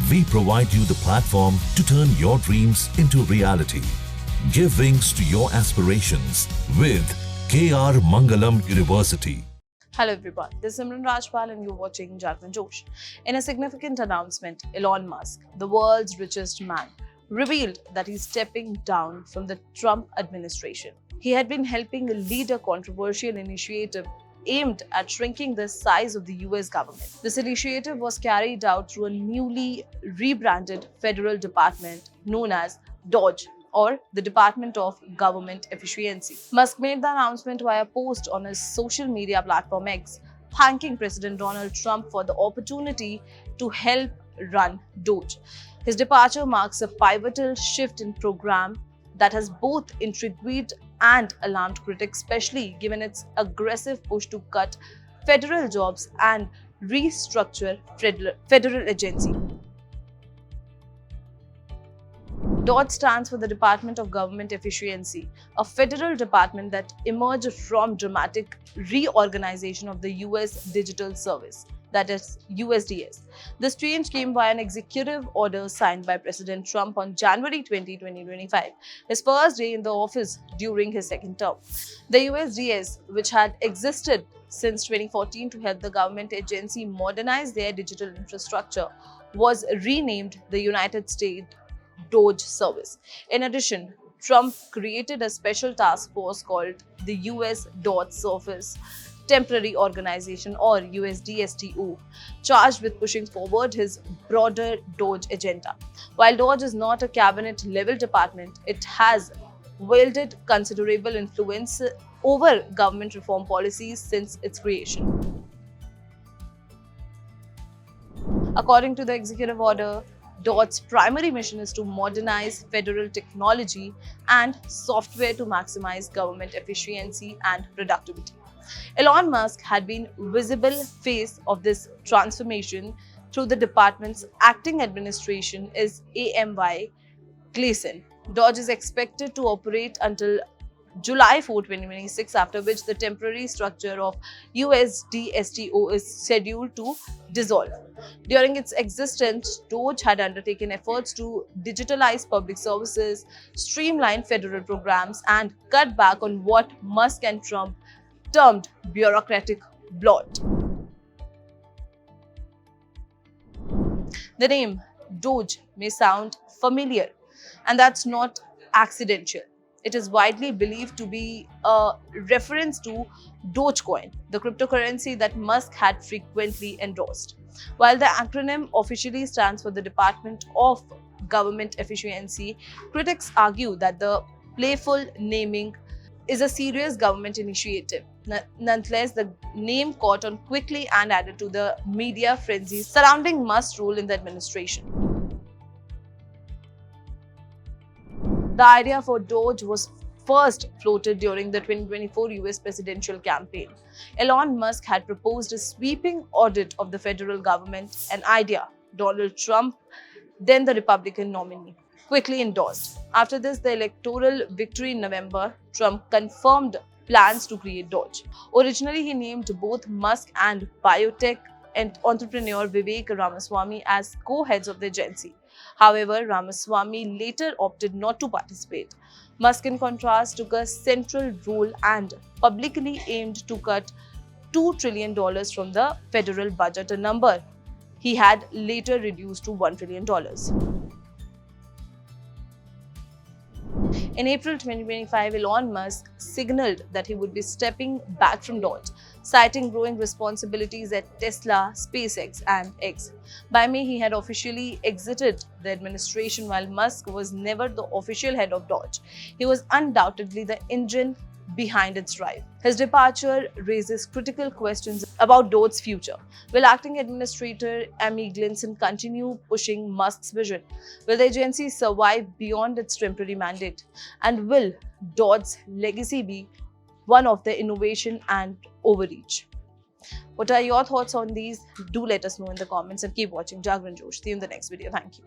we provide you the platform to turn your dreams into reality. Give wings to your aspirations with KR Mangalam University. Hello everyone, this is Simran Rajpal and you're watching Jagran Josh. In a significant announcement, Elon Musk, the world's richest man, revealed that he's stepping down from the Trump administration. He had been helping lead a controversial initiative aimed at shrinking the size of the US government. This initiative was carried out through a newly rebranded federal department known as DOGE, or the Department of Government Efficiency. Musk made the announcement via a post on his social media platform X, thanking President Donald Trump for the opportunity to help run DOGE. His departure marks a pivotal shift in program that has both intrigued and alarmed critics, especially given its aggressive push to cut federal jobs and restructure federal agency. DOGE stands for the Department of Government Efficiency, a federal department that emerged from dramatic reorganization of the US Digital Service, that is USDS. This change came by an executive order signed by President Trump on January 20, 2025, his first day in the office during his second term. The USDS, which had existed since 2014 to help the government agency modernize their digital infrastructure, was renamed the United States DOGE Service. In addition, Trump created a special task force called the US DOGE Service Temporary Organization, or USDSTO, charged with pushing forward his broader DOGE agenda. While DOGE is not a cabinet-level department, it has wielded considerable influence over government reform policies since its creation. According to the executive order, DOGE's primary mission is to modernize federal technology and software to maximize government efficiency and productivity. Elon Musk had been visible face of this transformation through the department's acting administration is AMY Gleason. DOGE is expected to operate until July 4, 2026, after which the temporary structure of USDSTO is scheduled to dissolve. During its existence, DOGE had undertaken efforts to digitalize public services, streamline federal programs, and cut back on what Musk and Trump termed bureaucratic bloat. The name DOGE may sound familiar, and that's not accidental. It is widely believed to be a reference to Dogecoin, the cryptocurrency that Musk had frequently endorsed. While the acronym officially stands for the Department of Government Efficiency, critics argue that the playful naming is a serious government initiative. Nonetheless, the name caught on quickly and added to the media frenzy surrounding Musk's role in the administration. The idea for DOGE was first floated during the 2024 US presidential campaign. Elon Musk had proposed a sweeping audit of the federal government, an idea Donald Trump, then the Republican nominee, quickly endorsed. After this, the electoral victory in November, Trump confirmed plans to create DOGE. Originally, he named both Musk and biotech and entrepreneur Vivek Ramaswamy as co-heads of the agency. However, Ramaswamy later opted not to participate. Musk, in contrast, took a central role and publicly aimed to cut $2 trillion from the federal budget, a number he had later reduced to $1 trillion. In April 2025, Elon Musk signaled that he would be stepping back from DOGE, citing growing responsibilities at Tesla, SpaceX, and X. By May, he had officially exited the administration. While Musk was never the official head of DOGE, he was undoubtedly the engine behind its rise. His departure raises critical questions about DOGE's future. Will acting administrator Amy Gleason continue pushing Musk's vision? Will the agency survive beyond its temporary mandate? And will DOGE's legacy be one of the innovation and overreach? What are your thoughts on these? Do let us know in the comments and keep watching Jagran Josh. See you in the next video. Thank you.